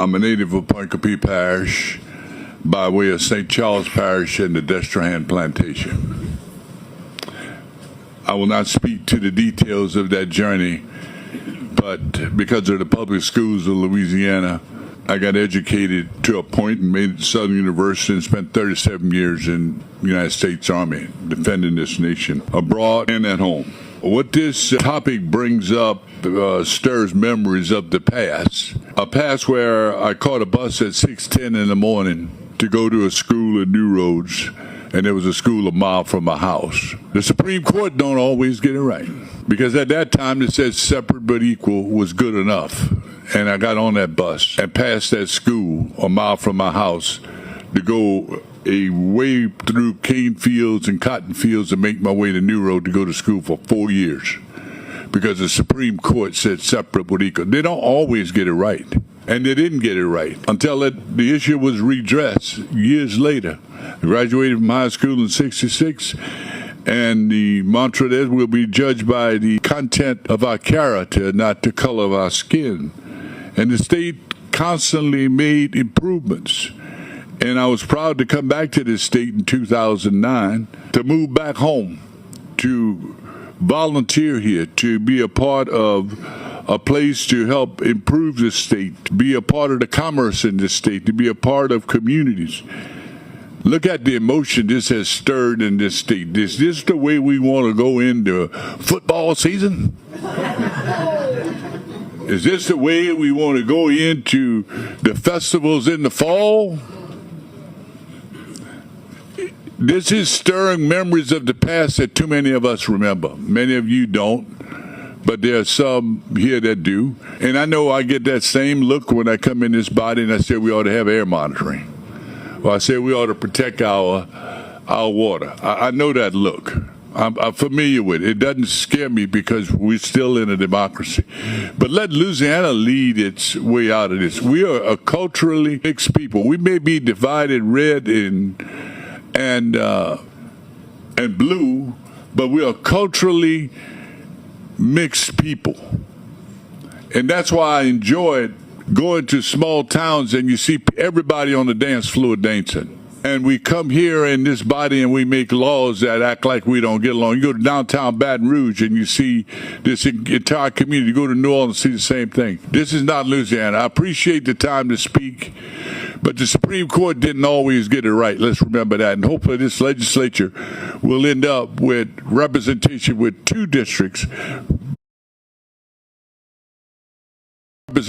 I'm a native of Point Coupee Parish by way of St. Charles Parish and the Destrehan Plantation. I will not speak to the details of that journey, but because of the public schools of Louisiana, I got educated to a point and made it to Southern University and spent 37 years in the United States Army defending this nation abroad and at home. What this topic brings up stirs memories of the past. A past where I caught a bus at 6:10 in the morning to go to a school in New Roads, and there was a school a mile from my house. The Supreme Court don't always get it right, because at that time it said separate but equal was good enough. And I got on that bus and passed that school a mile from my house to go a way through cane fields and cotton fields and make my way to New Road to go to school for 4 years, because the Supreme Court said separate but equal. They don't always get it right. And they didn't get it right until the issue was redressed years later. I graduated from high school in '66, and the mantra there will be judged by the content of our character, not the color of our skin. And the state constantly made improvements. And I was proud to come back to this state in 2009, to move back home, to volunteer here, to be a part of a place to help improve the state, to be a part of the commerce in this state, to be a part of communities. Look at the emotion this has stirred in this state. Is this the way we want to go into football season? Is this the way we want to go into the festivals in the fall? This is stirring memories of the past that too many of us remember. Many of you don't, but there are some here that do. And I know I get that same look when I come in this body and I say we ought to have air monitoring. Or I say we ought to protect our water. I know that look. I'm familiar with it. It doesn't scare me because we're still in a democracy. But let Louisiana lead its way out of this. We are a culturally mixed people. We may be divided red and blue, but we are culturally mixed people. And that's why I enjoyed going to small towns and you see everybody on the dance floor dancing. And we come here in this body and we make laws that act like we don't get along. You go to downtown Baton Rouge and you see this entire community. You go to New Orleans and see the same thing. This is not Louisiana. I appreciate the time to speak, but the Supreme Court didn't always get it right. Let's remember that. And hopefully this legislature will end up with representation with 2 districts